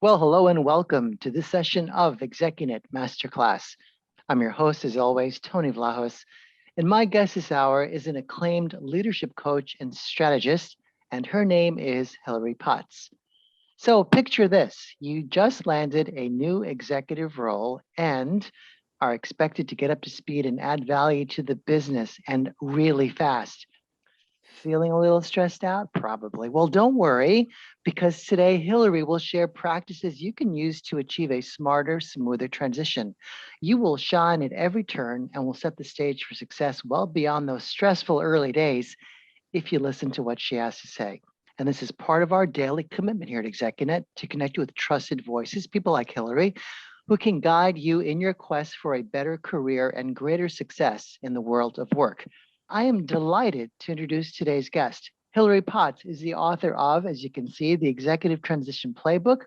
Well, hello and welcome to this session of Executive Masterclass. I'm your host, as always, Tony Vlahos, and my guest this hour is an acclaimed leadership coach and strategist, and her name is Hilary Potts. So picture this, you just landed a new executive role and are expected to get up to speed and add value to the business and really fast. Feeling a little stressed out? Probably. Well, don't worry, because today Hilary will share practices you can use to achieve a smarter, smoother transition. You will shine at every turn and will set the stage for success well beyond those stressful early days if you listen to what she has to say. And this is part of our daily commitment here at ExecuNet to connect you with trusted voices, people like Hilary, who can guide you in your quest for a better career and greater success in the world of work. I am delighted to introduce today's guest. Hilary Potts is the author of, as you can see, the Executive Transition Playbook,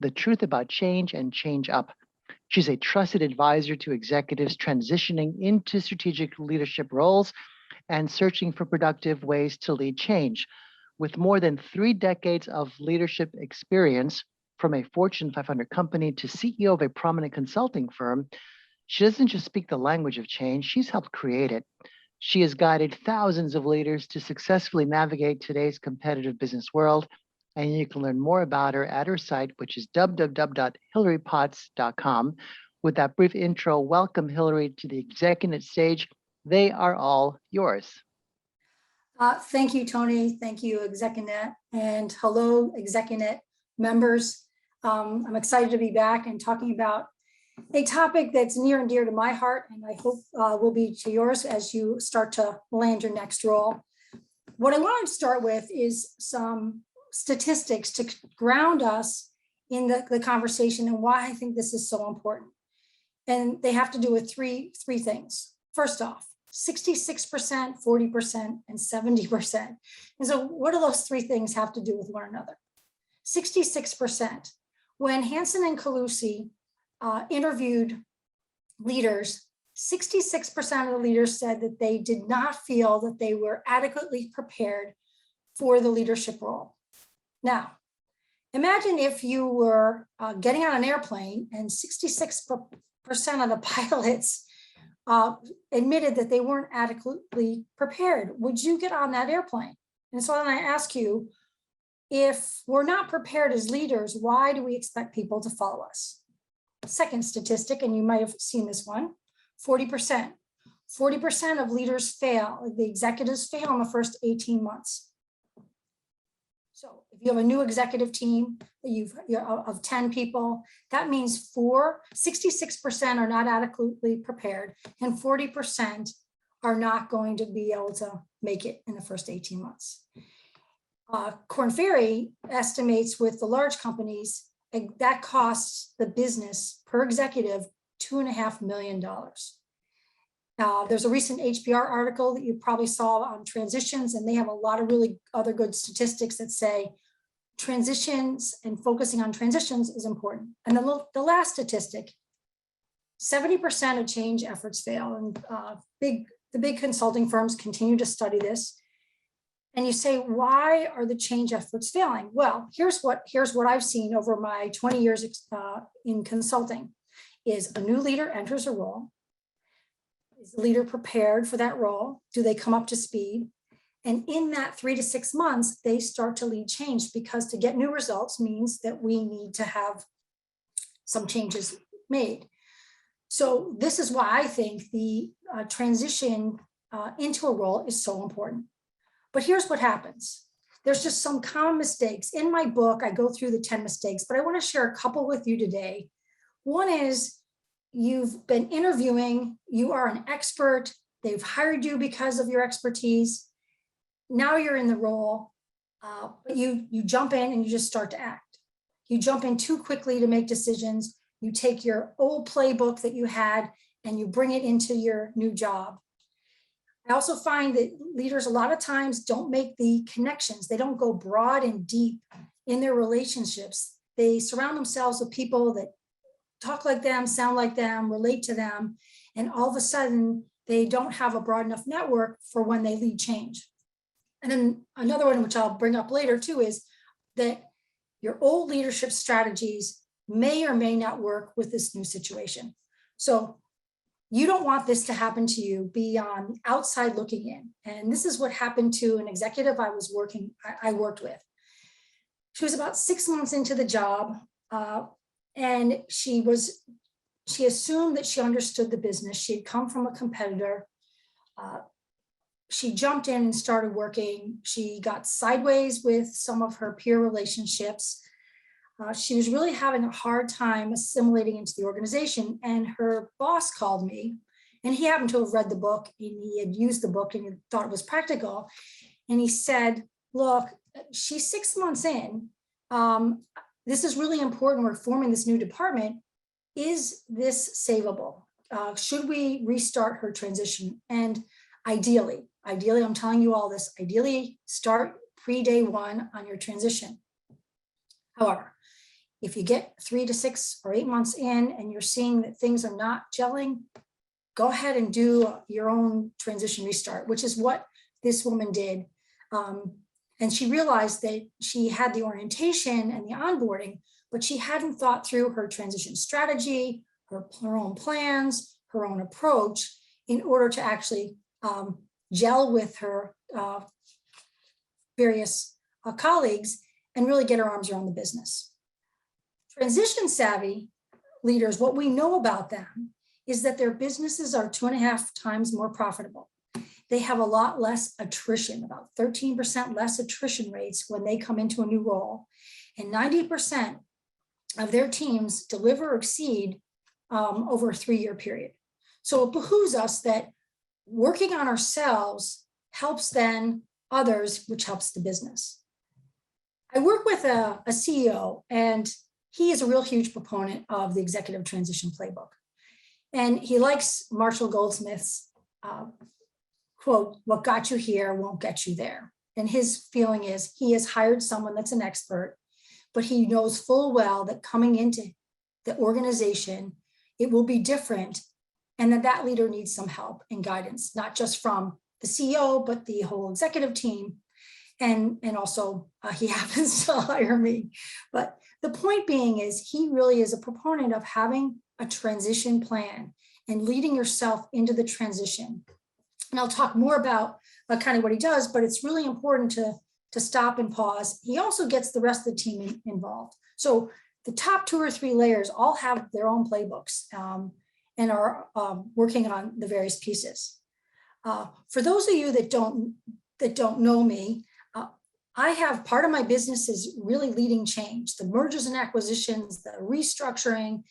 The Truth About Change and Change Up. She's a trusted advisor to executives transitioning into strategic leadership roles and searching for productive ways to lead change. With more than 3 decades of leadership experience, from a Fortune 500 company to CEO of a prominent consulting firm, she doesn't just speak the language of change, she's helped create it. She has guided thousands of leaders to successfully navigate today's competitive business world. And you can learn more about her at her site, which is www.hilarypotts.com. With that brief intro, welcome Hilary to the executive stage. They are all yours. Thank you, Tony. Thank you, ExecuNet. And hello, ExecuNet members. I'm excited to be back and talking about a topic that's near and dear to my heart, and I hope will be to yours as you start to land your next role. What I want to start with is some statistics to ground us in the conversation and why I think this is so important. And they have to do with three things. First off, 66%, 40%, and 70%. And so what do those three things have to do with one another? 66%. When Hansen and Calusi interviewed leaders, 66% of the leaders said that they did not feel that they were adequately prepared for the leadership role. Now, imagine if you were getting on an airplane and 66% of the pilots admitted that they weren't adequately prepared. Would you get on that airplane? And so then I ask you, if we're not prepared as leaders, why do we expect people to follow us? Second statistic, and you might have seen this one, 40%. 40% of leaders fail, the executives fail in the first 18 months. So if you have a new executive team of 10 people, that means 66% are not adequately prepared and 40% are not going to be able to make it in the first 18 months. Korn Ferry estimates with the large companies that costs the business per executive $2.5 million. There's a recent HBR article that you probably saw on transitions, and they have a lot of really other good statistics that say transitions and focusing on transitions is important. And the last statistic, 70% of change efforts fail, and the big consulting firms continue to study this. And you say, why are the change efforts failing? Well, here's what I've seen over my 20 years in consulting is a new leader enters a role. Is the leader prepared for that role? Do they come up to speed? And in that 3 to 6 months, they start to lead change, because to get new results means that we need to have some changes made. So this is why I think the transition into a role is so important. But here's what happens. There's just some common mistakes. In my book, I go through the 10 mistakes, but I want to share a couple with you today. One is you've been interviewing, you are an expert, they've hired you because of your expertise. Now you're in the role, but you jump in and you just start to act. You jump in too quickly to make decisions. You take your old playbook that you had and you bring it into your new job. I also find that leaders a lot of times don't make the connections. They don't go broad and deep in their relationships. They surround themselves with people that talk like them, sound like them, relate to them, and all of a sudden they don't have a broad enough network for when they lead change. And then another one, which I'll bring up later too, is that Your old leadership strategies may or may not work with this new situation. So you don't want this to happen to you, be on outside looking in. And this is what happened to an executive I worked with. She was about 6 months into the job, and she assumed that she understood the business. She had come from a competitor. She jumped in and started working. She got sideways with some of her peer relationships. She was really having a hard time assimilating into the organization, and her boss called me, and he happened to have read the book, and he had used the book and he thought it was practical. And he said, look, she's 6 months in. This is really important. We're forming this new department. Is this savable? Should we restart her transition? And ideally, I'm telling you all this, ideally start pre-day one on your transition. However, if you get 3 to 6 or 8 months in and you're seeing that things are not gelling, go ahead and do your own transition restart, which is what this woman did. And she realized that she had the orientation and the onboarding, but she hadn't thought through her transition strategy, her own plans, her own approach in order to actually gel with her various colleagues and really get her arms around the business. Transition savvy leaders, what we know about them is that their businesses are 2.5 times more profitable. They have a lot less attrition, about 13% less attrition rates when they come into a new role. And 90% of their teams deliver or exceed over a 3-year period. So it behooves us that working on ourselves helps then others, which helps the business. I work with a CEO, and he is a real huge proponent of the Executive Transition Playbook. And he likes Marshall Goldsmith's quote, "What got you here won't get you there." And his feeling is he has hired someone that's an expert, but he knows full well that coming into the organization, it will be different, and that leader needs some help and guidance, not just from the CEO, but the whole executive team. And also he happens to hire me. But the point being is he really is a proponent of having a transition plan and leading yourself into the transition. And I'll talk more about kind of what he does, but it's really important to stop and pause. He also gets the rest of the team involved. So the top 2 or 3 layers all have their own playbooks and are working on the various pieces. For those of you that don't know me, I have part of my business is really leading change, the mergers and acquisitions, the restructuring,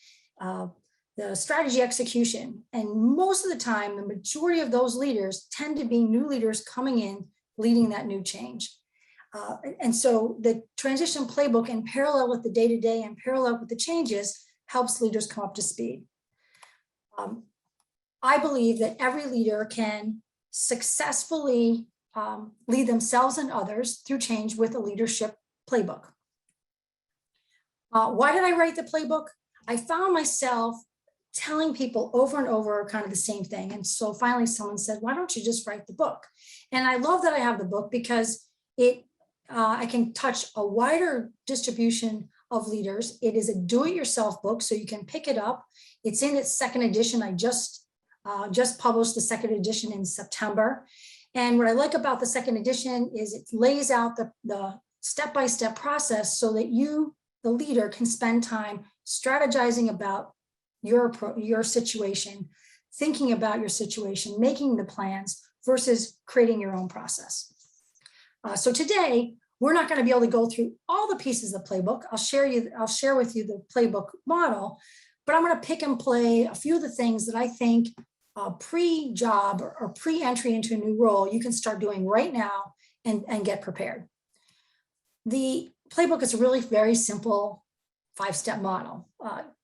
the strategy execution. And most of the time, the majority of those leaders tend to be new leaders coming in, leading that new change. And so the transition playbook, in parallel with the day-to-day and parallel with the changes, helps leaders come up to speed. I believe that every leader can successfully lead themselves and others through change with a leadership playbook. Why did I write the playbook? I found myself telling people over and over kind of the same thing. And so finally someone said, why don't you just write the book? And I love that I have the book because I can touch a wider distribution of leaders. It is a do-it-yourself book, so you can pick it up. It's in its 2nd edition. I just published the 2nd edition in September. And what I like about the 2nd edition is it lays out the step-by-step process so that you, the leader, can spend time strategizing about your situation, thinking about your situation, making the plans versus creating your own process. So today, we're not going to be able to go through all the pieces of the playbook. I'll share with you the playbook model, but I'm going to pick and play a few of the things that I think pre-job or pre-entry into a new role you can start doing right now and get prepared. The playbook is a really very simple 5-step model.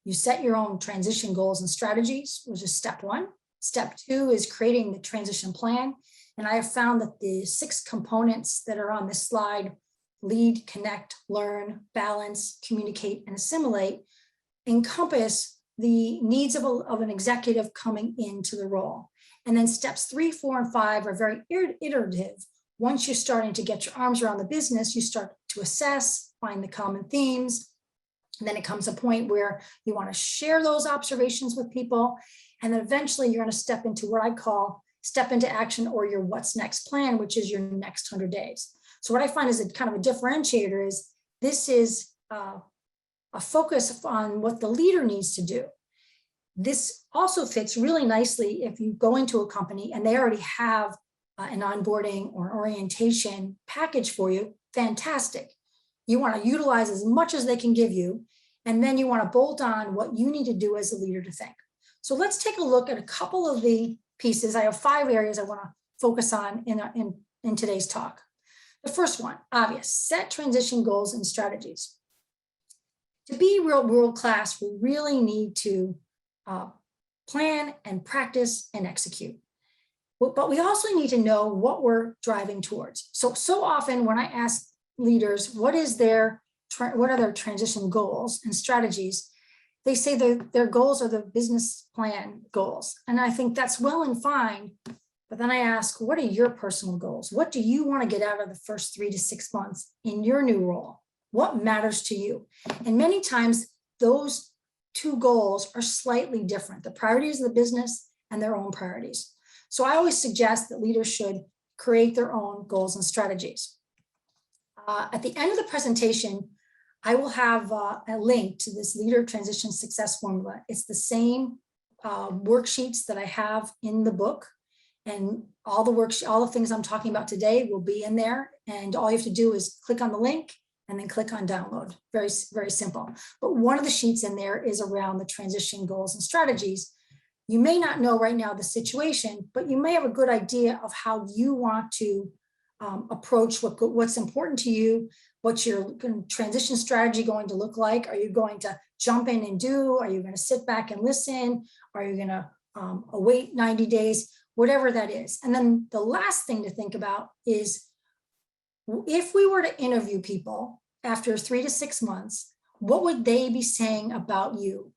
You set your own transition goals and strategies, which is step 1. Step 2 is creating the transition plan. And I have found that the 6 components that are on this slide, lead, connect, learn, balance, communicate, and assimilate, encompass the needs of an executive coming into the role. And then steps 3, 4, and 5 are very iterative. Once you're starting to get your arms around the business, you start to assess, find the common themes. And then it comes a point where you want to share those observations with people. And then eventually you're going to step into what I call step into action, or your what's next plan, which is your next 100 days. So what I find is a kind of a differentiator is this is a focus on what the leader needs to do. This also fits really nicely if you go into a company and they already have an onboarding or orientation package for you. Fantastic. You want to utilize as much as they can give you, and then you want to bolt on what you need to do as a leader to think. So let's take a look at a couple of the pieces. I have 5 areas I want to focus on in today's talk. The first one, obvious, set transition goals and strategies. To be world class, we really need to plan and practice and execute. But we also need to know what we're driving towards. So often when I ask leaders, what are their transition goals and strategies, they say their goals are the business plan goals. And I think that's well and fine. But then I ask, what are your personal goals? What do you want to get out of the first 3 to 6 months in your new role? What matters to you? And many times those 2 goals are slightly different, the priorities of the business and their own priorities. So I always suggest that leaders should create their own goals and strategies. At the end of the presentation, I will have a link to this leader transition success formula. It's the same worksheets that I have in the book, and all the things I'm talking about today will be in there. And all you have to do is click on the link and then click on download. Very, very simple. But one of the sheets in there is around the transition goals and strategies. You may not know right now the situation, but you may have a good idea of how you want to approach what's important to you. What's your transition strategy going to look like? Are you going to jump in and do? Are you going to sit back and listen? Are you going to await 90 days? Whatever that is. And then the last thing to think about is, if we were to interview people after 3 to 6 months, what would they be saying about you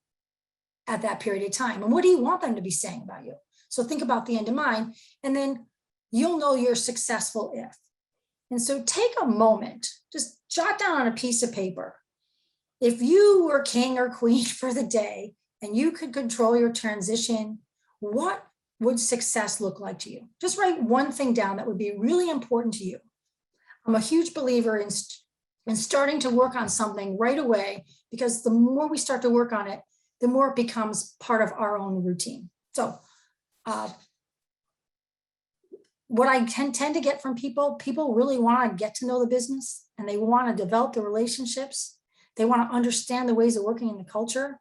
at that period of time? And what do you want them to be saying about you? So think about the end in mind, and then you'll know you're successful if. And so take a moment, just jot down on a piece of paper. If you were king or queen for the day and you could control your transition, what would success look like to you? Just write one thing down that would be really important to you. I'm a huge believer in starting to work on something right away, because the more we start to work on it, the more it becomes part of our own routine. So what I tend to get from people really want to get to know the business, and they want to develop the relationships. They want to understand the ways of working in the culture.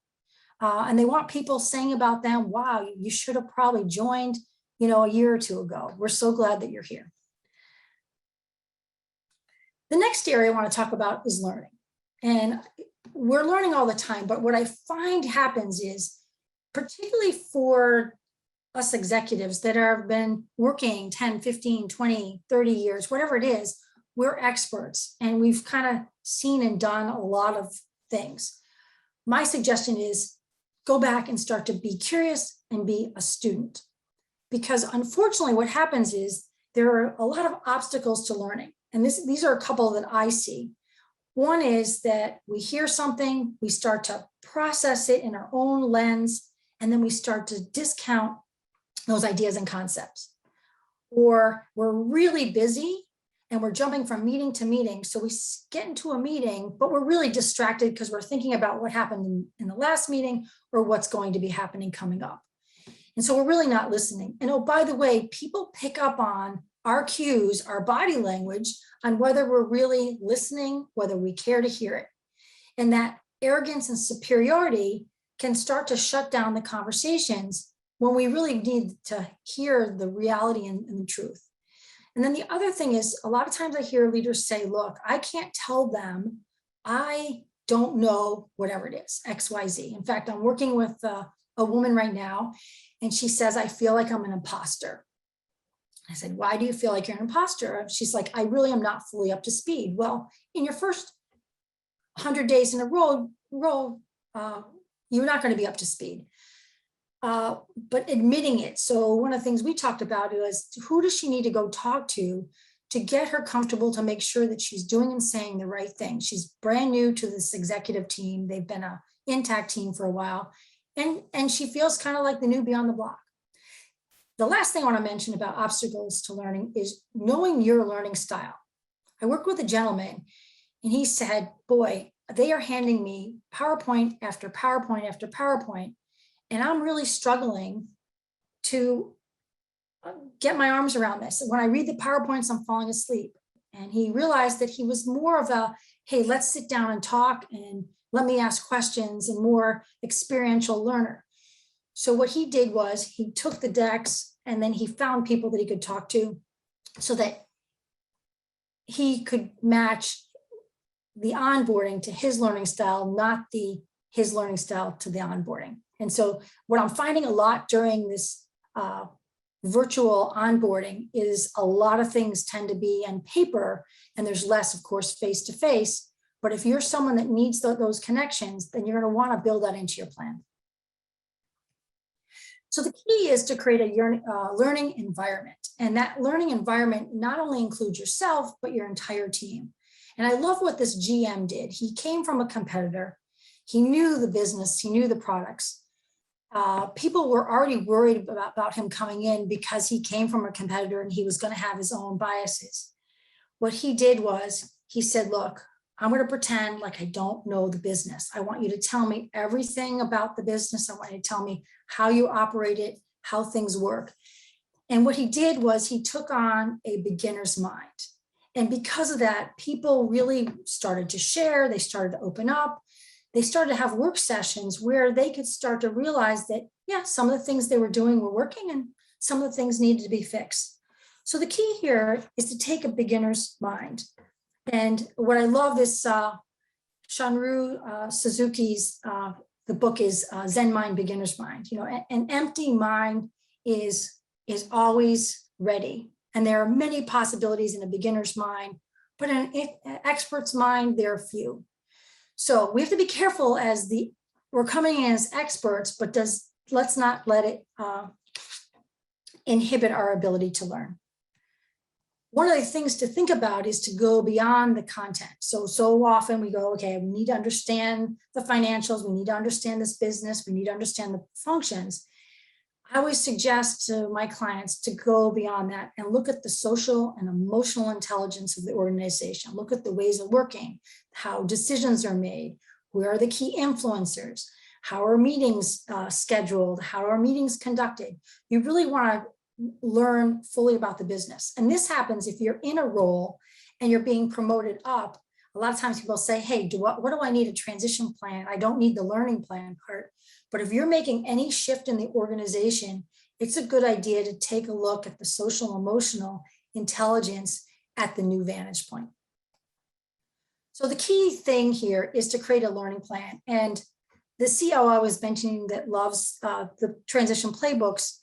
And they want people saying about them, wow, you should have probably joined, a year or 2 ago. We're so glad that you're here. The next area I want to talk about is learning. And we're learning all the time, but what I find happens is, particularly for us executives that have been working 10, 15, 20, 30 years, whatever it is, we're experts and we've kind of seen and done a lot of things. My suggestion is go back and start to be curious and be a student. Because unfortunately, what happens is there are a lot of obstacles to learning. And these are a couple that I see. One is that we hear something, we start to process it in our own lens, and then we start to discount those ideas and concepts. Or we're really busy and we're jumping from meeting to meeting. So we get into a meeting, but we're really distracted because we're thinking about what happened in the last meeting or what's going to be happening coming up. And so we're really not listening. And oh, by the way, people pick up on our cues, our body language, on whether we're really listening, whether we care to hear it. And that arrogance and superiority can start to shut down the conversations when we really need to hear the reality and the truth. And then the other thing is, a lot of times I hear leaders say, look, I can't tell them, I don't know whatever it is, X, Y, Z. In fact, I'm working with a woman right now, and she says, I feel like I'm an imposter. I said, why do you feel like you're an imposter? She's like, I really am not fully up to speed. Well, in your first 100 days in a row, you're not going to be up to speed. But admitting it. So one of the things we talked about was, who does she need to go talk to to get her comfortable, to make sure that she's doing and saying the right thing. She's brand new to this executive team. They've been a intact team for a while, and she feels kind of like the newbie on the block. The last thing I want to mention about obstacles to learning is knowing your learning style. I worked with a gentleman, and he said, boy, they are handing me PowerPoint after PowerPoint after PowerPoint, and I'm really struggling to get my arms around this. When I read the PowerPoints, I'm falling asleep. And he realized that he was more of a, hey, let's sit down and talk and let me ask questions, and more experiential learner. So what he did was he took the decks and then he found people that he could talk to so that he could match the onboarding to his learning style, not his learning style to the onboarding. And so what I'm finding a lot during this virtual onboarding is a lot of things tend to be on paper, and there's less, of course, face-to-face. But if you're someone that needs those connections, then you're going to want to build that into your plan. So the key is to create a learning environment. And that learning environment not only includes yourself, but your entire team. And I love what this GM did. He came from a competitor. He knew the business. He knew the products. People were already worried about him coming in because he came from a competitor and he was going to have his own biases. What he did was he said, look, I'm going to pretend like I don't know the business. I want you to tell me everything about the business. I want you to tell me how you operate it, how things work. And what he did was he took on a beginner's mind. And because of that, people really started to share. They started to open up. They started to have work sessions where they could start to realize that, yeah, some of the things they were doing were working and some of the things needed to be fixed. So the key here is to take a beginner's mind. And what I love is Shunryu Suzuki's, the book is Zen Mind, Beginner's Mind. You know, an empty mind is always ready. And there are many possibilities in a beginner's mind, but in an expert's mind, there are few. So we have to be careful as we're coming in as experts, but let's not let it inhibit our ability to learn. One of the things to think about is to go beyond the content. So often we go, okay, we need to understand the financials. We need to understand this business. We need to understand the functions. I always suggest to my clients to go beyond that and look at the social and emotional intelligence of the organization. Look at the ways of working, how decisions are made, where are the key influencers, how are meetings scheduled, how are meetings conducted. You really want to learn fully about the business. And this happens if you're in a role and you're being promoted up. A lot of times people say, hey, what do I need a transition plan? I don't need the learning plan part. But if you're making any shift in the organization, it's a good idea to take a look at the social emotional intelligence at the new vantage point. So the key thing here is to create a learning plan. And the COO I was mentioning that loves the transition playbooks,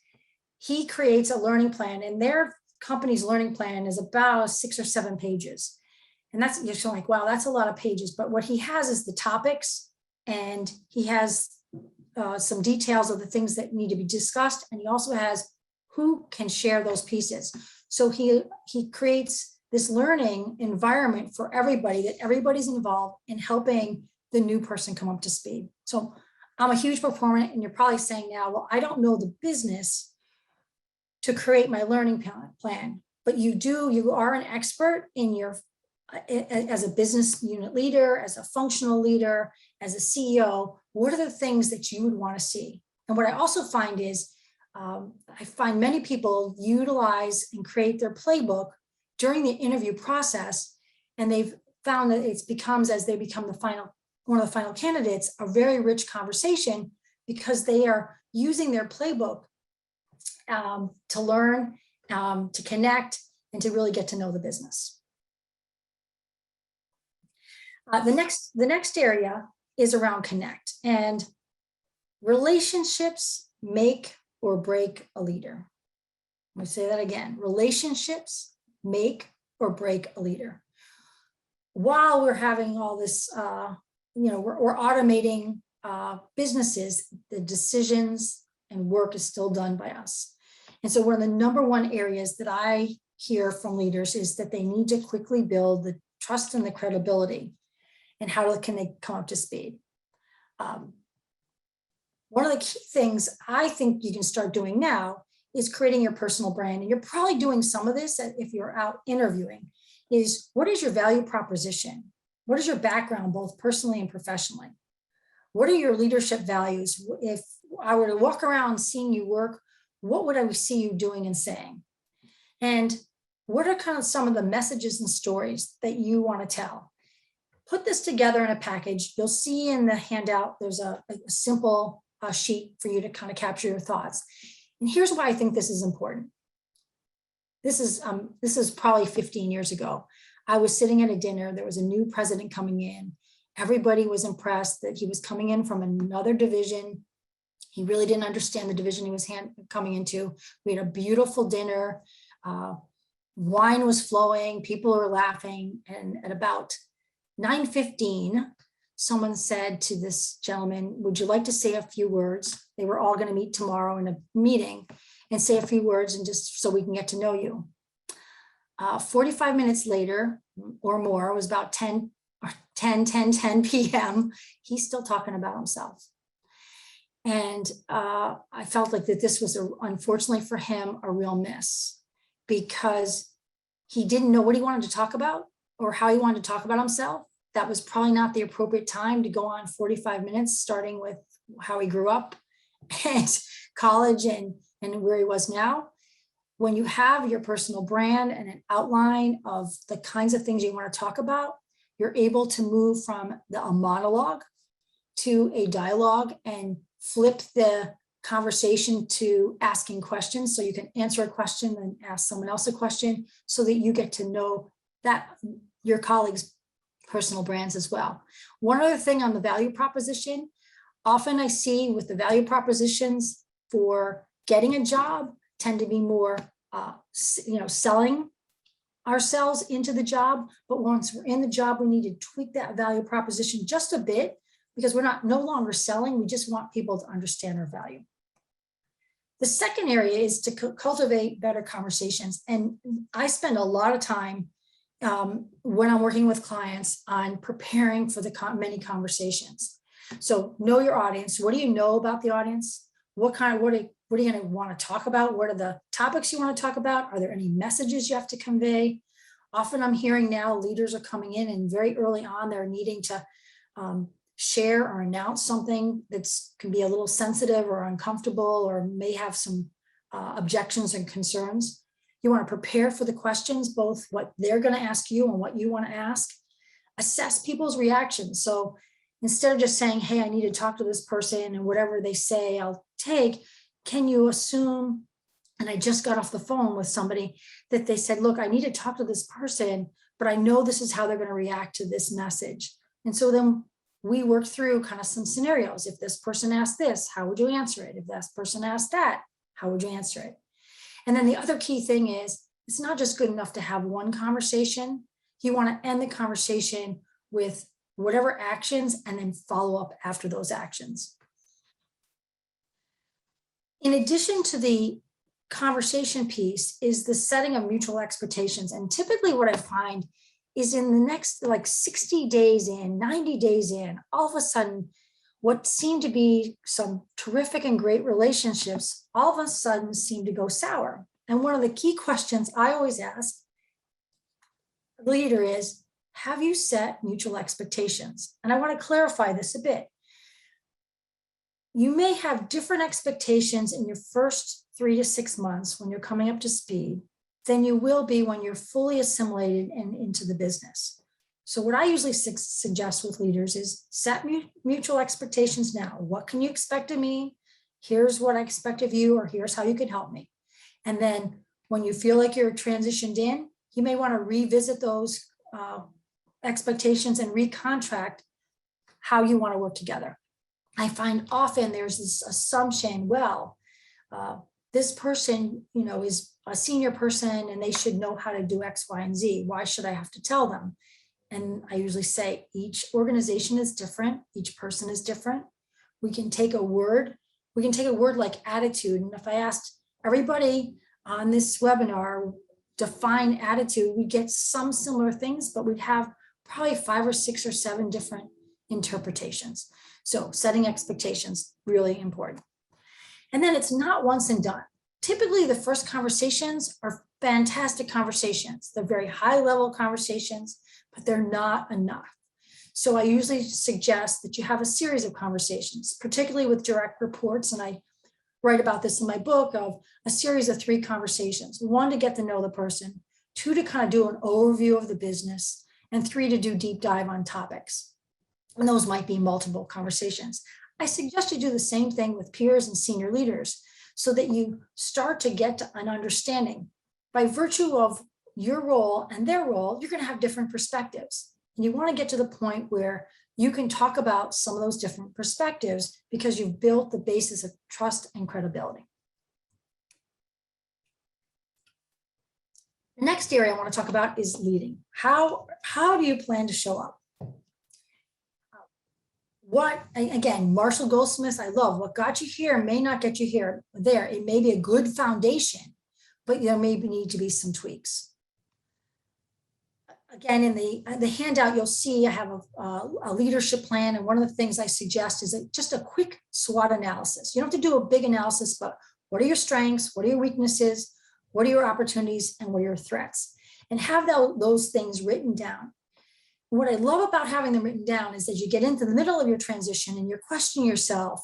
he creates a learning plan, and their company's learning plan is about 6 or 7 pages. And that's, you're like, wow, that's a lot of pages. But what he has is the topics, and he has some details of the things that need to be discussed. And he also has who can share those pieces. So he creates this learning environment for everybody, that everybody's involved in helping the new person come up to speed. So I'm a huge proponent, and you're probably saying now, well, I don't know the business to create my learning plan, but you are an expert in as a business unit leader, as a functional leader, as a CEO. What are the things that you would want to see? And what I also find is, I find many people utilize and create their playbook during the interview process, and they've found that it becomes, as they become one of the final candidates, a very rich conversation, because they are using their playbook to learn, to connect, and to really get to know the business. The next area is around connect, and relationships make or break a leader. I'm going to say that again. Relationships make or break a leader. While we're having all this, we're automating businesses, the decisions and work is still done by us. And so one of the number one areas that I hear from leaders is that they need to quickly build the trust and the credibility. And how can they come up to speed? One of the key things I think you can start doing now is creating your personal brand. And you're probably doing some of this if you're out interviewing, is what is your value proposition? What is your background, both personally and professionally? What are your leadership values? If I were to walk around seeing you work, what would I see you doing and saying? And what are kind of some of the messages and stories that you want to tell? Put this together in a package. You'll see in the handout, there's a simple sheet for you to kind of capture your thoughts. And here's why I think this is important. This is probably 15 years ago. I was sitting at a dinner. There was a new president coming in. Everybody was impressed that he was coming in from another division. He really didn't understand the division he was coming into. We had a beautiful dinner. Wine was flowing. People were laughing. And at about 9:15, someone said to this gentleman, would you like to say a few words? They were all going to meet tomorrow in a meeting and say a few words and just so we can get to know you. 45 minutes later or more, it was about 10 p.m. He's still talking about himself. And I felt like that this was, unfortunately for him, a real miss, because he didn't know what he wanted to talk about or how he wanted to talk about himself. That was probably not the appropriate time to go on 45 minutes, starting with how he grew up and college and where he was now. When you have your personal brand and an outline of the kinds of things you want to talk about, you're able to move from a monologue to a dialogue and flip the conversation to asking questions. So you can answer a question and ask someone else a question so that you get to know that your colleagues' personal brands as well. One other thing on the value proposition, often I see with the value propositions for getting a job tend to be more, selling ourselves into the job. But once we're in the job, we need to tweak that value proposition just a bit, because we're no longer selling. We just want people to understand our value. The second area is to cultivate better conversations. And I spend a lot of time when I'm working with clients on preparing for the many conversations. So know your audience. What do you know about the audience? What are you going to want to talk about? What are the topics you want to talk about? Are there any messages you have to convey? Often I'm hearing now leaders are coming in and very early on, they're needing to share or announce something that can be a little sensitive or uncomfortable or may have some objections and concerns. You want to prepare for the questions, both what they're going to ask you and what you want to ask. Assess people's reactions. So instead of just saying, hey, I need to talk to this person and whatever they say, I'll take, can you assume, and I just got off the phone with somebody that they said, look, I need to talk to this person, but I know this is how they're going to react to this message. And so then we work through kind of some scenarios. If this person asked this, how would you answer it? If this person asked that, how would you answer it? And then the other key thing is, it's not just good enough to have one conversation. You want to end the conversation with whatever actions and then follow up after those actions. In addition to the conversation piece is the setting of mutual expectations. And typically what I find is in the next 60 days in, 90 days in, all of a sudden, what seemed to be some terrific and great relationships, all of a sudden seem to go sour. And one of the key questions I always ask the leader is, have you set mutual expectations? And I want to clarify this a bit. You may have different expectations in your first 3 to 6 months when you're coming up to speed than you will be when you're fully assimilated and into the business. So what I usually suggest with leaders is set mutual expectations now. What can you expect of me? Here's what I expect of you, or here's how you can help me. And then when you feel like you're transitioned in, you may want to revisit those expectations and recontract how you want to work together. I find often there's this assumption, well, this person, is a senior person and they should know how to do X, Y, and Z. Why should I have to tell them? And I usually say each organization is different. Each person is different. We can take a word like attitude. And if I asked everybody on this webinar, define attitude, we get some similar things, but we'd have probably 5 or 6 or 7 different interpretations. So setting expectations, really important. And then it's not once and done. Typically, the first conversations are fantastic conversations. They're very high level conversations, but they're not enough. So I usually suggest that you have a series of conversations, particularly with direct reports. And I write about this in my book, of a series of 3 conversations. 1, to get to know the person, 2, to kind of do an overview of the business, and 3, to do deep dive on topics. And those might be multiple conversations. I suggest you do the same thing with peers and senior leaders so that you start to get to an understanding. By virtue of your role and their role, you're going to have different perspectives. And you want to get to the point where you can talk about some of those different perspectives because you've built the basis of trust and credibility. The next area I want to talk about is leading. How do you plan to show up? Again, Marshall Goldsmith, I love, what got you here may not get you here there. It may be a good foundation, but there may need to be some tweaks. Again, in the handout, you'll see I have a leadership plan. And one of the things I suggest is just a quick SWOT analysis. You don't have to do a big analysis, but what are your strengths? What are your weaknesses? What are your opportunities? And what are your threats? And have those things written down. What I love about having them written down is that you get into the middle of your transition and you're questioning yourself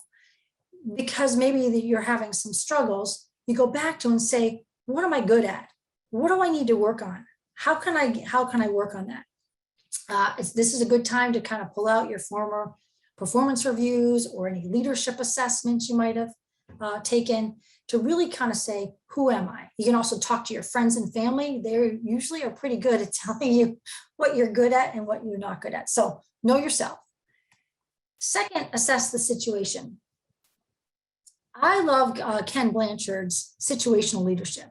because maybe you're having some struggles. You go back to and say, what am I good at? What do I need to work on? How can I work on that? This is a good time to kind of pull out your former performance reviews or any leadership assessments you might have taken to really kind of say, who am I? You can also talk to your friends and family. They usually are pretty good at telling you what you're good at and what you're not good at. So know yourself. Second, assess the situation. I love Ken Blanchard's situational leadership.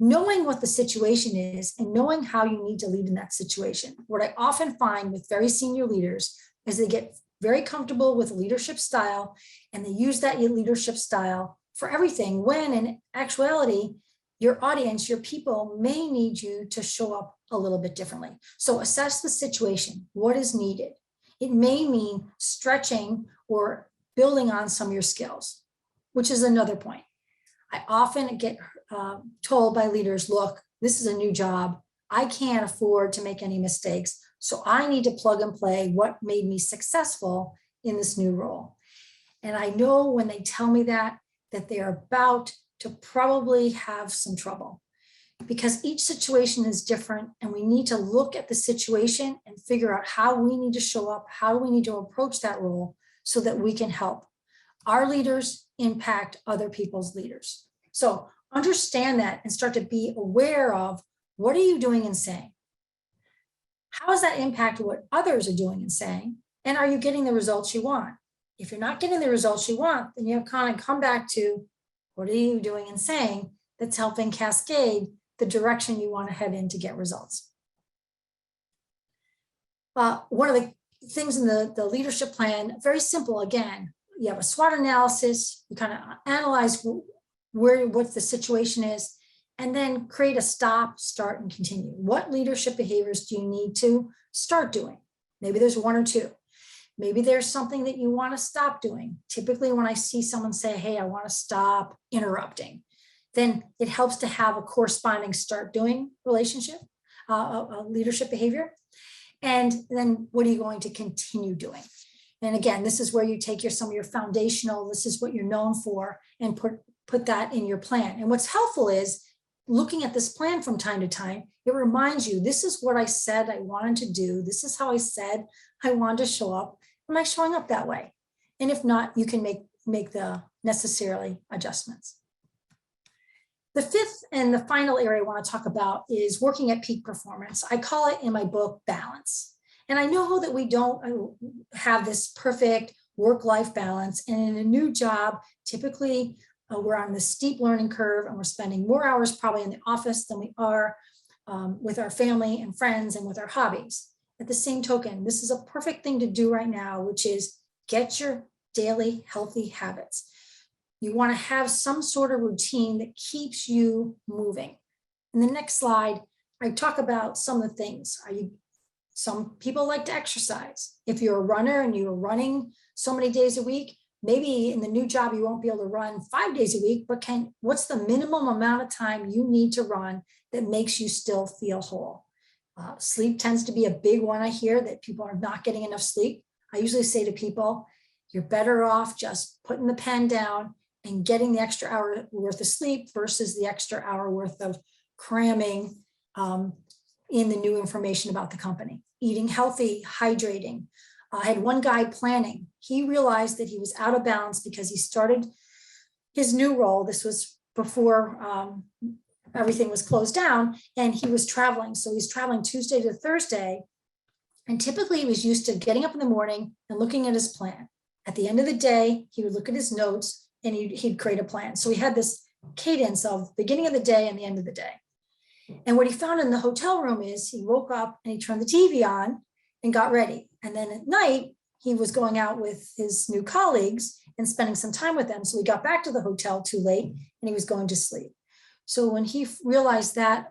Knowing what the situation is and knowing how you need to lead in that situation. What I often find with very senior leaders is they get very comfortable with leadership style and they use that leadership style for everything, when in actuality, your audience, your people may need you to show up a little bit differently. So assess the situation, what is needed. It may mean stretching or building on some of your skills, which is another point. I often get told by leaders, look, this is a new job. I can't afford to make any mistakes. So I need to plug and play what made me successful in this new role. And I know when they tell me that they're about to probably have some trouble because each situation is different and we need to look at the situation and figure out how we need to show up, how we need to approach that role so that we can help our leaders impact other people's leaders. So understand that and start to be aware of what are you doing and saying? How does that impact what others are doing and saying? And are you getting the results you want? If you're not getting the results you want, then you have kind of come back to what are you doing and saying that's helping cascade the direction you want to head in to get results. One of the things in the leadership plan, very simple, again, you have a SWOT analysis, you kind of analyze what the situation is, and then create a stop, start, and continue. What leadership behaviors do you need to start doing? Maybe there's 1 or 2. Maybe there's something that you want to stop doing. Typically, when I see someone say, hey, I want to stop interrupting, then it helps to have a corresponding start doing relationship, a leadership behavior. And then what are you going to continue doing? And again, this is where you take some of your foundational, this is what you're known for, and put that in your plan. And what's helpful is looking at this plan from time to time, it reminds you, this is what I said I wanted to do. This is how I said I wanted to show up. Am I showing up that way? And if not, you can make the necessary adjustments. The fifth and the final area I want to talk about is working at peak performance. I call it in my book balance. And I know that we don't have this perfect work-life balance. And in a new job, typically we're on this steep learning curve and we're spending more hours probably in the office than we are with our family and friends and with our hobbies. At the same token, this is a perfect thing to do right now, which is get your daily healthy habits. You want to have some sort of routine that keeps you moving. In the next slide, I talk about some of the things. Some people like to exercise. If you're a runner and you're running so many days a week, maybe in the new job, you won't be able to run 5 days a week, but what's the minimum amount of time you need to run that makes you still feel whole? Sleep tends to be a big one. I hear that people are not getting enough sleep. I usually say to people, you're better off just putting the pen down and getting the extra hour worth of sleep versus the extra hour worth of cramming in the new information about the company. Eating healthy, hydrating. I had one guy planning. He realized that he was out of balance because he started his new role. This was before everything was closed down, and he was traveling. So he's traveling Tuesday to Thursday. And typically he was used to getting up in the morning and looking at his plan. At the end of the day, he would look at his notes and he'd create a plan. So he had this cadence of beginning of the day and the end of the day. And what he found in the hotel room is he woke up and he turned the TV on and got ready. And then at night, he was going out with his new colleagues and spending some time with them. So he got back to the hotel too late and he was going to sleep. So when he realized that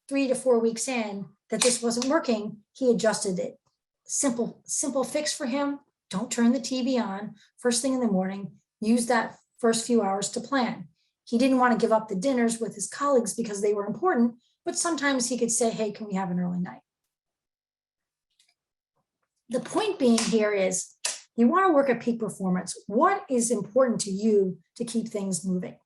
3 to 4 weeks in that this wasn't working, he adjusted it. Simple fix for him. Don't turn the TV on first thing in the morning. Use that first few hours to plan. He didn't want to give up the dinners with his colleagues because they were important, but sometimes he could say, hey, can we have an early night? The point being here is you want to work at peak performance. What is important to you to keep things moving?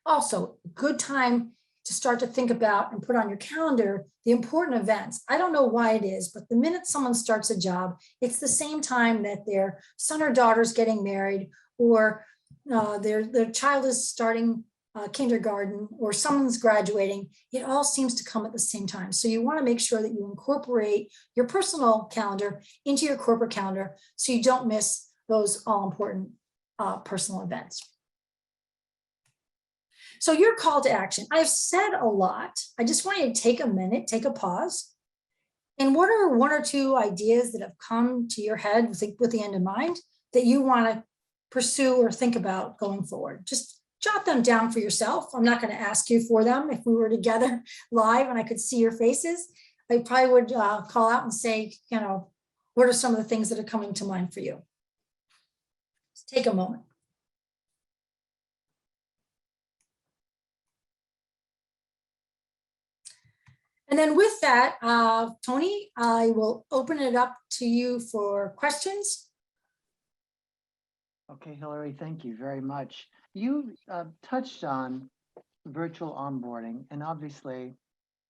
Also, a good time to start to think about and put on your calendar the important events. I don't know why it is, but the minute someone starts a job, it's the same time that their son or daughter's getting married, or their child is starting kindergarten, or someone's graduating. It all seems to come at the same time. So you want to make sure that you incorporate your personal calendar into your corporate calendar so you don't miss those all important personal events. So your call to action. I've said a lot. I just want you to take a minute, take a pause. And what are 1 or 2 ideas that have come to your head with the end in mind that you want to pursue or think about going forward? Just jot them down for yourself. I'm not going to ask you for them. If we were together live and I could see your faces, I probably would call out and say, what are some of the things that are coming to mind for you? Just take a moment. And then with that, Tony, I will open it up to you for questions. Okay, Hilary, thank you very much. You touched on virtual onboarding, and obviously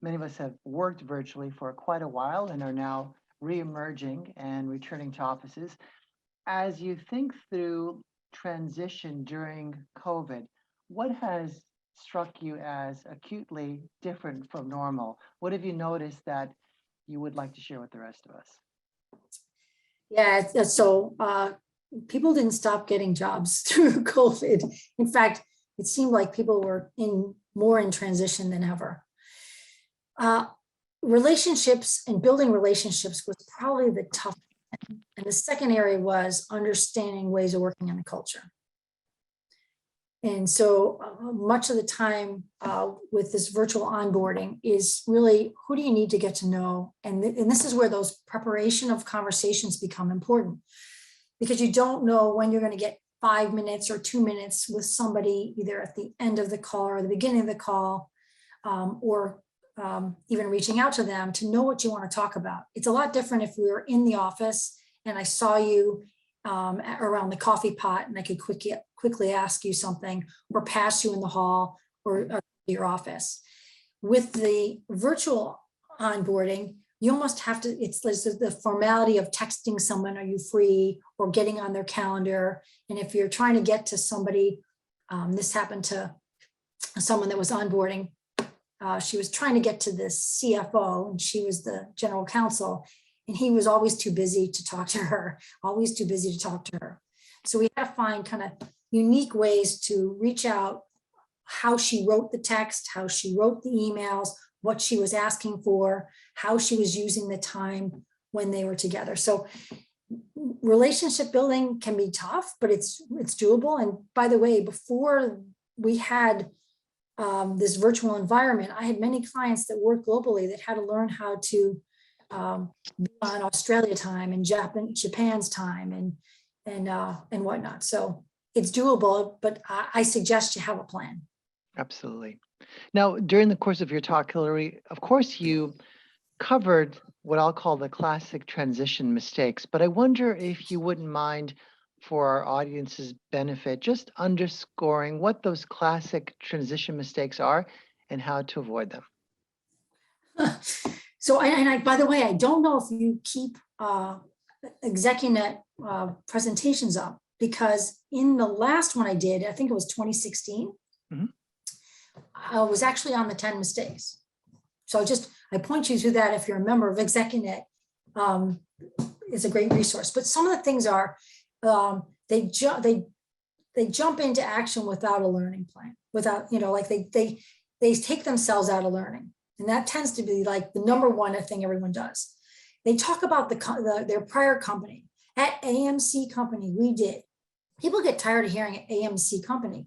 many of us have worked virtually for quite a while and are now re-emerging and returning to offices. As you think through transition during COVID, what has struck you as acutely different from normal? What have you noticed that you would like to share with the rest of us? Yeah, so people didn't stop getting jobs through COVID. In fact, it seemed like people were more in transition than ever. Relationships and building relationships was probably the tough thing. And the second area was understanding ways of working in the culture. And so much of the time with this virtual onboarding is really, who do you need to get to know? And this is where those preparation of conversations become important, because you don't know when you're going to get 5 minutes or 2 minutes with somebody, either at the end of the call or the beginning of the call, or even reaching out to them to know what you want to talk about. It's a lot different if we were in the office and I saw you around the coffee pot and I could quickly ask you something, or pass you in the hall or your office. With the virtual onboarding, you almost have to, it's the formality of texting someone, are you free, or getting on their calendar. And if you're trying to get to somebody, this happened to someone that was onboarding. She was trying to get to the CFO and she was the general counsel, and he was always too busy to talk to her, always too busy to talk to her. So we had to find kind of unique ways to reach out, how she wrote the text, how she wrote the emails, what she was asking for, how she was using the time when they were together. So relationship building can be tough, but it's doable. And by the way, before we had this virtual environment, I had many clients that worked globally that had to learn how to be on Australia time and Japan's time and whatnot. So it's doable, but I suggest you have a plan. Absolutely. Now, during the course of your talk, Hilary, of course, you covered what I'll call the classic transition mistakes, but I wonder if you wouldn't mind, for our audience's benefit, just underscoring what those classic transition mistakes are and how to avoid them. So, by the way, I don't know if you keep Execunet presentations up, because in the last one I did, I think it was 2016, I was actually on the 10 mistakes. So I point you to that if you're a member of Execunet. It's a great resource. But some of the things are they jump into action without a learning plan, without, like they take themselves out of learning. And that tends to be like the number one thing everyone does. They talk about their prior company. At AMC company, we did. People get tired of hearing AMC company.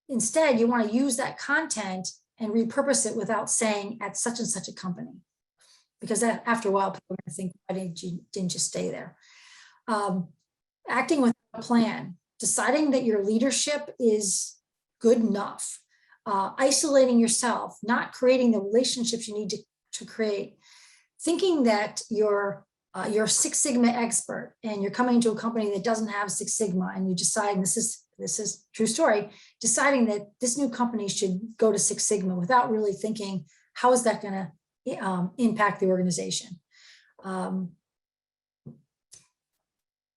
Instead, you want to use that content and repurpose it without saying at such and such a company. Because after a while, people are going to think, why didn't you stay there? Acting with a plan, deciding that your leadership is good enough, isolating yourself, not creating the relationships you need to create, thinking that you're Six Sigma expert and you're coming to a company that doesn't have Six Sigma, and you decide, this is true story, deciding that this new company should go to Six Sigma without really thinking, how is that going to impact the organization?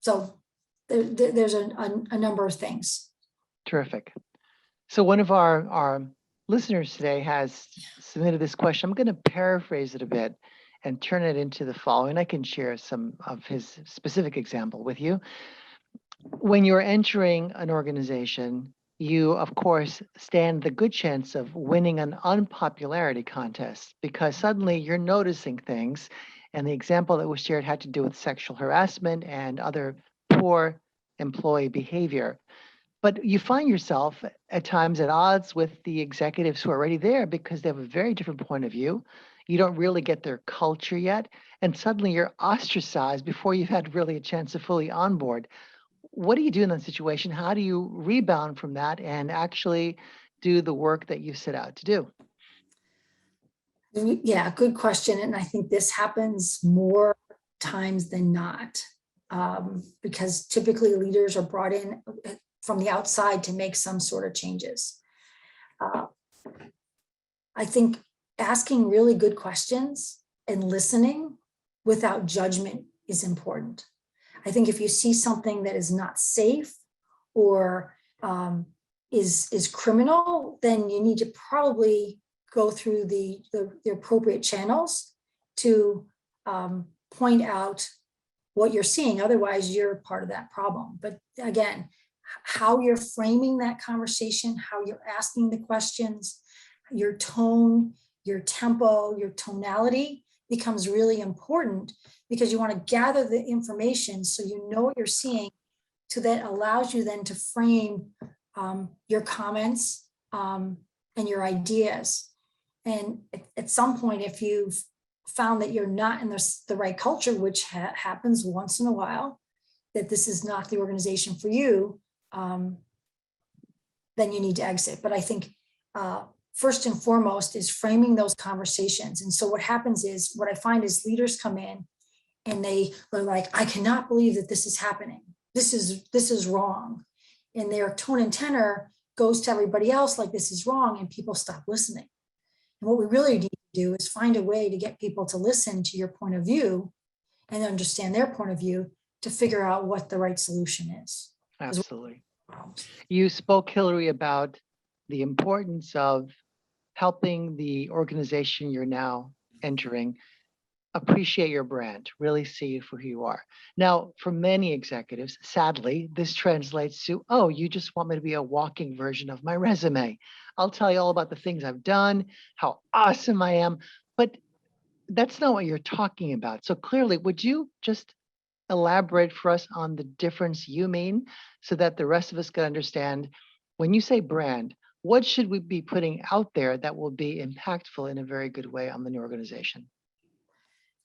So there's a number of things. Terrific. So one of our listeners today has submitted this question. I'm going to paraphrase it a bit and turn it into the following. I can share some of his specific example with you. When you're entering an organization, you, of course, stand the good chance of winning an unpopularity contest, because suddenly you're noticing things. And the example that was shared had to do with sexual harassment and other poor employee behavior. But you find yourself at times at odds with the executives who are already there, because they have a very different point of view. You don't really get their culture yet. And suddenly you're ostracized before you've had really a chance to fully onboard. What do you do in that situation? How do you rebound from that and actually do the work that you set out to do? Yeah, good question. And I think this happens more times than not, because typically leaders are brought in from the outside to make some sort of changes. I think asking really good questions and listening without judgment is important. I think if you see something that is not safe or is criminal, then you need to probably go through the appropriate channels to point out what you're seeing. Otherwise, you're part of that problem. But again, how you're framing that conversation, how you're asking the questions, your tone, your tempo, your tonality becomes really important, because you want to gather the information so you know what you're seeing, so that allows you then to frame your comments and your ideas. And at some point, if you've found that you're not in the right culture, which happens once in a while, that this is not the organization for you, then you need to exit. But I think first and foremost is framing those conversations. And so what happens is, what I find is leaders come in and they're like, I cannot believe that this is happening. This is wrong. And their tone and tenor goes to everybody else like this is wrong, and people stop listening. And what we really need to do is find a way to get people to listen to your point of view and understand their point of view to figure out what the right solution is. Absolutely. You spoke, Hilary, about the importance of helping the organization you're now entering appreciate your brand, really see you for who you are. Now, for many executives, sadly, this translates to, oh, you just want me to be a walking version of my resume. I'll tell you all about the things I've done, how awesome I am, but that's not what you're talking about. So clearly, would you just elaborate for us on the difference you mean, so that the rest of us can understand, when you say brand, what should we be putting out there that will be impactful in a very good way on the new organization?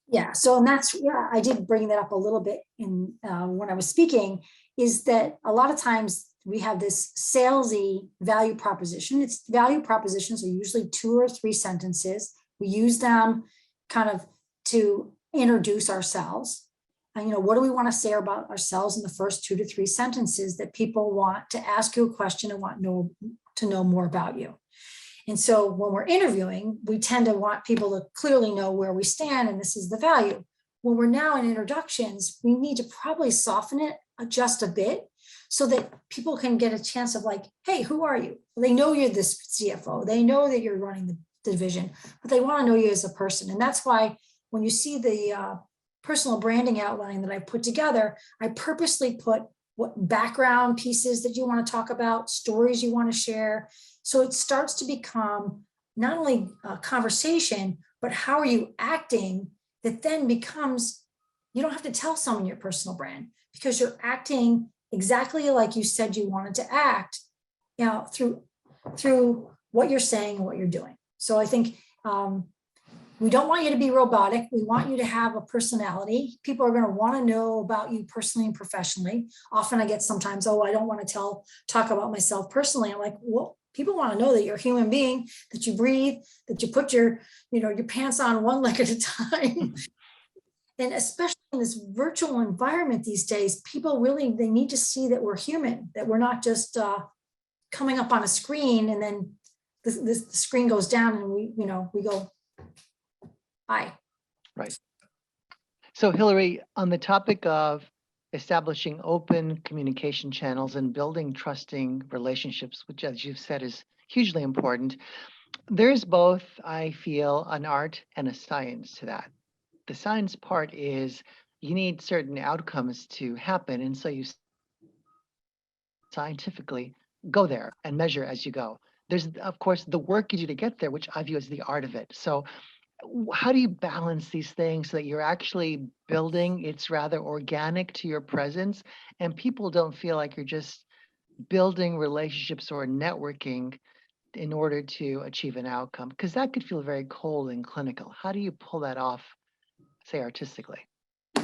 Yeah, so and that's, yeah, I did bring that up a little bit in when I was speaking, is that a lot of times we have this salesy value proposition. It's value propositions are usually 2 or 3 sentences. We use them kind of to introduce ourselves. And, what do we want to say about ourselves in the first 2 to 3 sentences that people want to ask you a question and want to know more about you? And so when we're interviewing, we tend to want people to clearly know where we stand and this is the value. When we're now in introductions, we need to probably soften it just a bit so that people can get a chance of like, hey, who are you? They know you're this CFO. They know that you're running the division, but they want to know you as a person. And that's why when you see the personal branding outline that I put together, I purposely put what background pieces that you want to talk about, stories you want to share. So it starts to become not only a conversation, but how are you acting that then becomes, you don't have to tell someone your personal brand because you're acting exactly like you said you wanted to act, through what you're saying and what you're doing. So I think we don't want you to be robotic. We want you to have a personality. People are going to want to know about you personally and professionally. Often I get sometimes, oh, I don't want to talk about myself personally. I'm like, well, people want to know that you're a human being, that you breathe, that you put your pants on one leg at a time. And especially in this virtual environment these days, people really, they need to see that we're human, that we're not just coming up on a screen and then the screen goes down and we go, hi. Right. So Hilary, on the topic of establishing open communication channels and building trusting relationships, which as you've said is hugely important, there's both, I feel, an art and a science to that. The science part is you need certain outcomes to happen, and so you scientifically go there and measure as you go. There's, of course, the work you do to get there, which I view as the art of it. So how do you balance these things so that you're actually building, it's rather organic to your presence, and people don't feel like you're just building relationships or networking in order to achieve an outcome? Because that could feel very cold and clinical. How do you pull that off, say, artistically?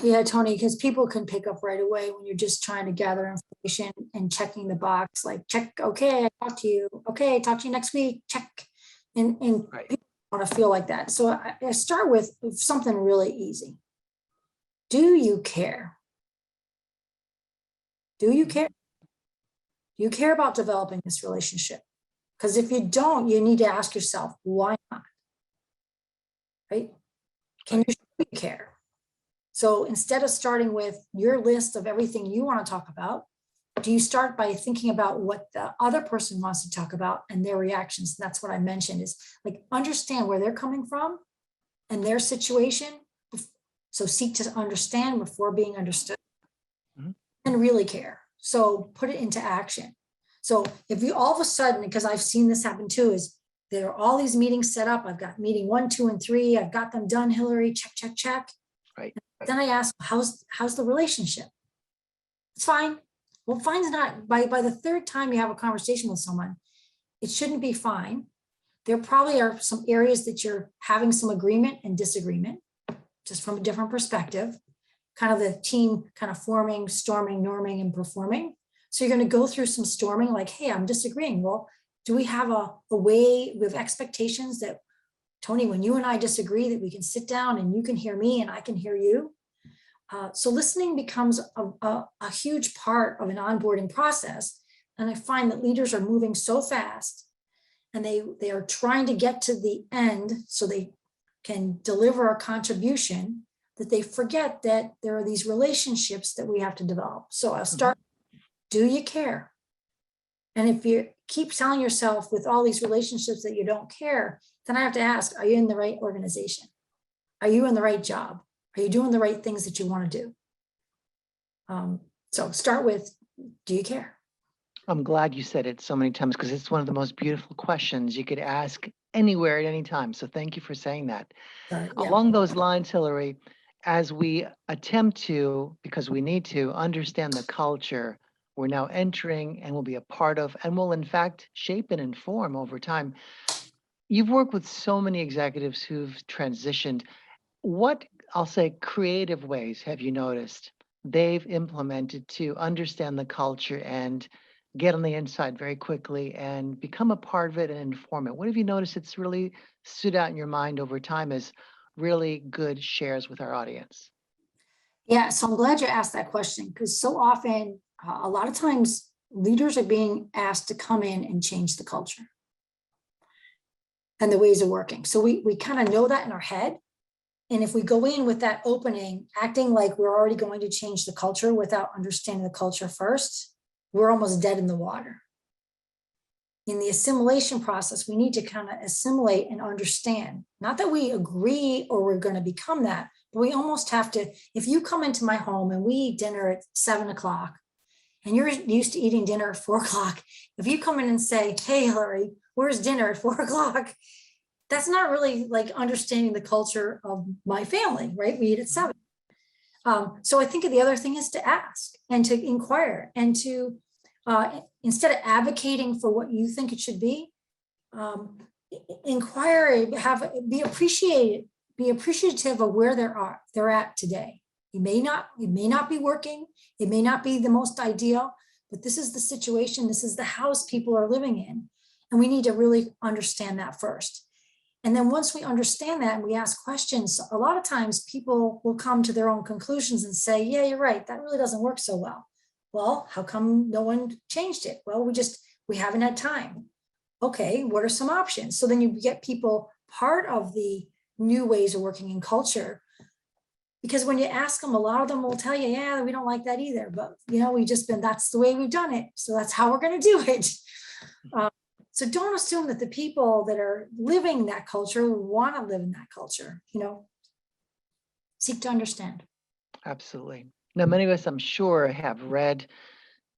Yeah, Tony, because people can pick up right away when you're just trying to gather information and checking the box, like check, okay, I talked to you. Okay, talk to you next week, check. And Right. people want to feel like that. So I start with something really easy. Do you care? Do you care? Do you care about developing this relationship? Because if you don't, you need to ask yourself, why not? Right? Can you show you care? So instead of starting with your list of everything you want to talk about, do you start by thinking about what the other person wants to talk about and their reactions? And that's what I mentioned, is like understand where they're coming from and their situation. So seek to understand before being understood. Mhm. And really care. So put it into action. So if you all of a sudden, because I've seen this happen too, is there are all these meetings set up. I've got meeting 1, 2, and 3. I've got them done, Hilary, check, check, check. Right. Then I ask, how's the relationship? It's fine. Well, fine's not, by the third time you have a conversation with someone, it shouldn't be fine. There probably are some areas that you're having some agreement and disagreement, just from a different perspective, kind of the team kind of forming, storming, norming, and performing. So you're going to go through some storming, like, hey, I'm disagreeing. Well, do we have a way with expectations that, Tony, when you and I disagree, that we can sit down and you can hear me and I can hear you? So listening becomes a huge part of an onboarding process. And I find that leaders are moving so fast and they are trying to get to the end so they can deliver a contribution, that they forget that there are these relationships that we have to develop. So I'll start, do you care? And if you keep telling yourself with all these relationships that you don't care, then I have to ask, are you in the right organization? Are you in the right job? Are you doing the right things that you want to do? So start with, do you care? I'm glad you said it so many times because it's one of the most beautiful questions you could ask anywhere at any time. So thank you for saying that. Yeah. Along those lines, Hilary, as we attempt to, because we need to, understand the culture we're now entering and will be a part of and will in fact shape and inform over time. You've worked with so many executives who've transitioned. What, I'll say, creative ways have you noticed they've implemented to understand the culture and get on the inside very quickly and become a part of it and inform it? What have you noticed that's really stood out in your mind over time as really good shares with our audience? Yeah, so I'm glad you asked that question, because so often, a lot of times, leaders are being asked to come in and change the culture and the ways of working. So we kind of know that in our head. And if we go in with that opening, acting like we're already going to change the culture without understanding the culture first, we're almost dead in the water. In the assimilation process, we need to kind of assimilate and understand. Not that we agree or we're going to become that, but we almost have to. If you come into my home and we eat dinner at 7 o'clock, and you're used to eating dinner at 4 o'clock, if you come in and say, "Hey, Hilary, where's dinner at 4 o'clock?" That's not really like understanding the culture of my family, right? We eat at 7. So I think the other thing is to ask and to inquire and to, instead of advocating for what you think it should be, inquire, be appreciative of where they're at today. It may not be working. It may not be the most ideal, but this is the situation. This is the house people are living in. And we need to really understand that first. And then once we understand that and we ask questions, a lot of times people will come to their own conclusions and say, yeah, you're right, that really doesn't work so well. Well, how come no one changed it? Well, we haven't had time. Okay, what are some options? So then you get people part of the new ways of working in culture. Because when you ask them, a lot of them will tell you, yeah, we don't like that either. But, that's the way we've done it. So that's how we're going to do it. So don't assume that the people that are living that culture want to live in that culture, seek to understand. Absolutely. Now, many of us, I'm sure, have read,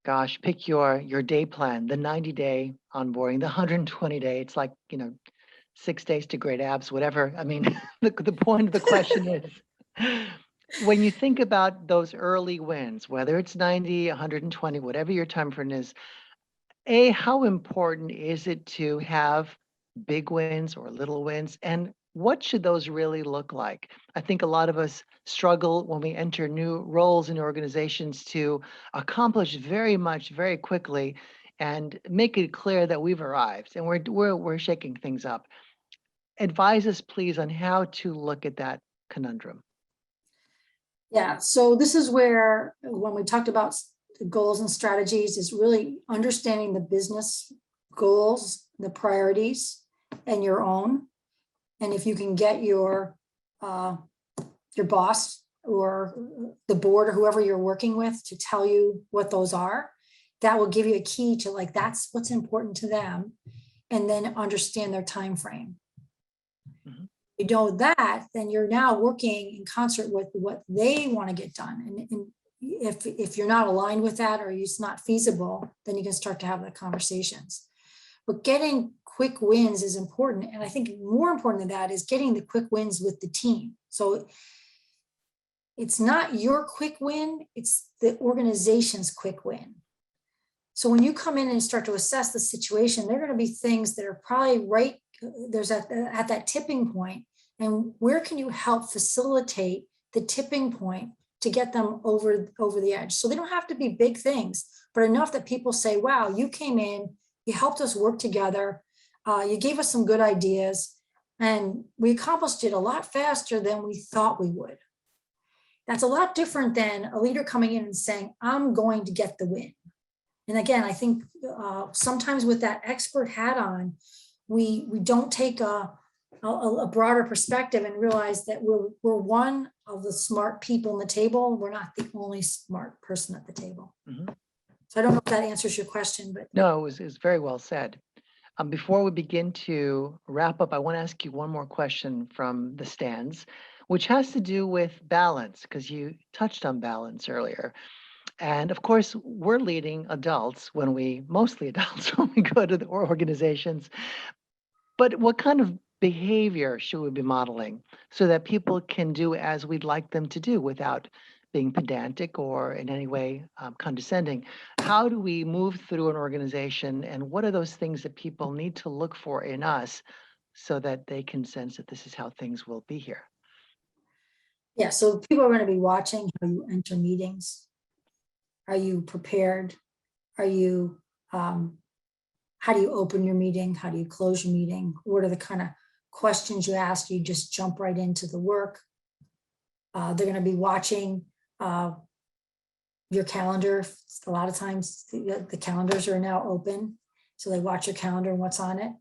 gosh, pick your day plan, the 90-day onboarding, the 120-day. It's like, 6 days to great abs, whatever. I mean, the point of the question is, when you think about those early wins, whether it's 90, 120, whatever your time frame is, how important is it to have big wins or little wins? And what should those really look like? I think a lot of us struggle when we enter new roles in organizations to accomplish very much very quickly and make it clear that we've arrived and we're shaking things up. Advise us, please, on how to look at that conundrum. Yeah, so this is where, when we talked about the goals and strategies, is really understanding the business goals, the priorities, and your own. And if you can get your boss or the board or whoever you're working with to tell you what those are, that will give you a key to that's what's important to them, and then understand their time frame. Mhm. You know that, then you're now working in concert with what they want to get done. And if you're not aligned with that, or it's not feasible, then you can start to have the conversations. But getting quick wins is important. And I think more important than that is getting the quick wins with the team. So it's not your quick win, it's the organization's quick win. So when you come in and start to assess the situation, there are going to be things that are probably right there's at that tipping point. And where can you help facilitate the tipping point to get them over the edge? So they don't have to be big things, but enough that people say, wow, you came in, you helped us work together, you gave us some good ideas, and we accomplished it a lot faster than we thought we would. That's a lot different than a leader coming in and saying, I'm going to get the win. And again, I think sometimes with that expert hat on, we don't take a broader perspective and realize that we're one of the smart people on the table. We're not the only smart person at the table. Mhm. So I don't know if that answers your question, but No, it was very well said. Before we begin to wrap up, I want to ask you one more question from the stands, which has to do with balance, because you touched on balance earlier. And of course, we're leading adults mostly adults, when we go to the organizations. But what kind of behavior should we be modeling so that people can do as we'd like them to do without being pedantic or in any way condescending. How do we move through an organization, and what are those things that people need to look for in us so that they can sense that this is how things will be here? Yeah, so people are going to be watching how you enter meetings. Are you prepared? Are you, how do you open your meeting? How do you close your meeting? What are the kind of questions you ask? You just jump right into the work. They're going to be watching your calendar. A lot of times the calendars are now open. So they watch your calendar and what's on it.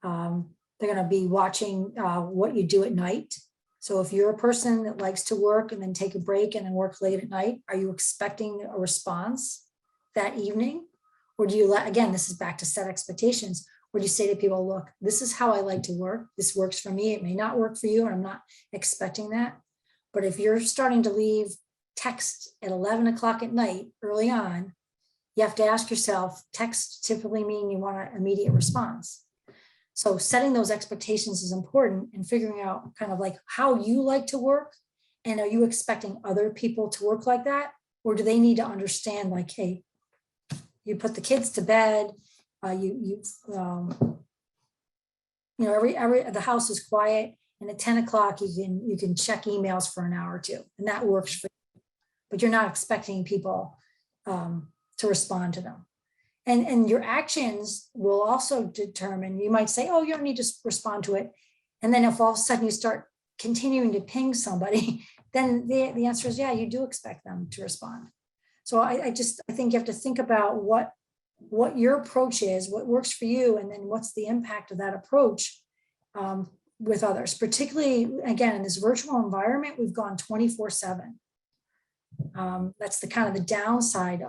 They're going to be watching what you do at night. So if you're a person that likes to work and then take a break and then work late at night, are you expecting a response that evening? Or do you again, this is back to set expectations, or do you say to people, look, this is how I like to work. This works for me. It may not work for you, and I'm not expecting that. But if you're starting to leave text at 11 o'clock at night early on, you have to ask yourself, text typically mean you want an immediate response. So setting those expectations is important, and figuring out kind of like how you like to work. And are you expecting other people to work like that? Or do they need to understand like, hey, you put the kids to bed, the house is quiet, and at 10 o'clock you can check emails for an hour or two, and that works for you. But you're not expecting people to respond to them. And your actions will also determine, you might say, oh, you don't need to respond to it. And then if all of a sudden you start continuing to ping somebody, then the answer is, yeah, you do expect them to respond. So I think you have to think about what your approach is, what works for you, and then what's the impact of that approach with others. Particularly, again, in this virtual environment, we've gone 24/7. That's the kind of the downside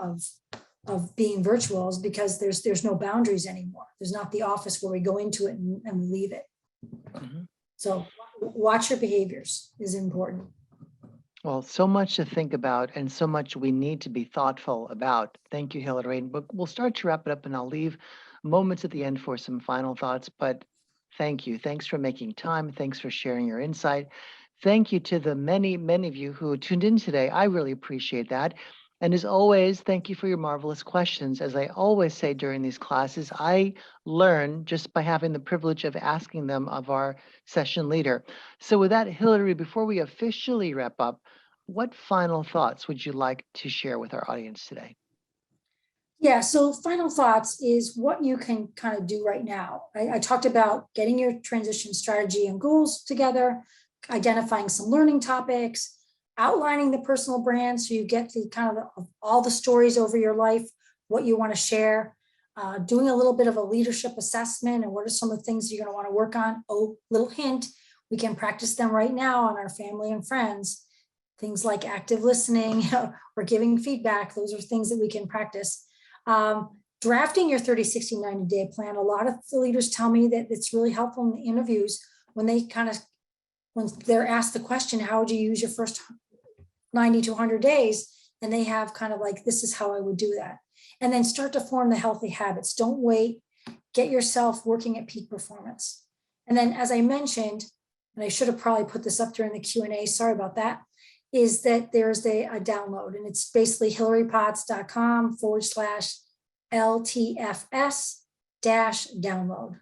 of being virtual, is because there's no boundaries anymore. There's not the office where we go into it and we leave it. Mm-hmm. So watch your behaviors is important. Well, so much to think about and so much we need to be thoughtful about. Thank you, Hilary. But we'll start to wrap it up, and I'll leave moments at the end for some final thoughts. But thank you. Thanks for making time. Thanks for sharing your insight. Thank you to the many, many of you who tuned in today. I really appreciate that. And as always, thank you for your marvelous questions. As I always say during these classes, I learn just by having the privilege of asking them of our session leader. So with that, Hilary, before we officially wrap up, what final thoughts would you like to share with our audience today? Yeah, so final thoughts is what you can kind of do right now. I talked about getting your transition strategy and goals together, identifying some learning topics, outlining the personal brand so you get the kind of all the stories over your life, what you want to share, doing a little bit of a leadership assessment, and what are some of the things you're going to want to work on. Oh, little hint, we can practice them right now on our family and friends. Things like active listening or giving feedback. Those are things that we can practice. Drafting your 30, 60, 90-day plan. A lot of the leaders tell me that it's really helpful in the interviews when they're asked the question, how would you use your first 90 to 100 days? And they have kind of like, this is how I would do that. And then start to form the healthy habits. Don't wait. Get yourself working at peak performance. And then, as I mentioned, and I should have probably put this up during the Q&A, sorry about that, is that there's a download, and it's basically hilarypotts.com/LTFS-download.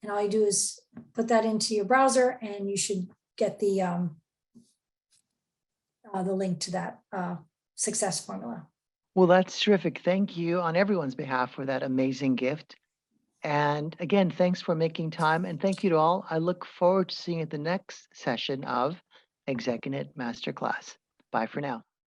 And all you do is put that into your browser, and you should get the link to that success formula. Well, that's terrific. Thank you on everyone's behalf for that amazing gift. And again, thanks for making time, and thank you to all. I look forward to seeing you at the next session of Executive Masterclass. Bye for now.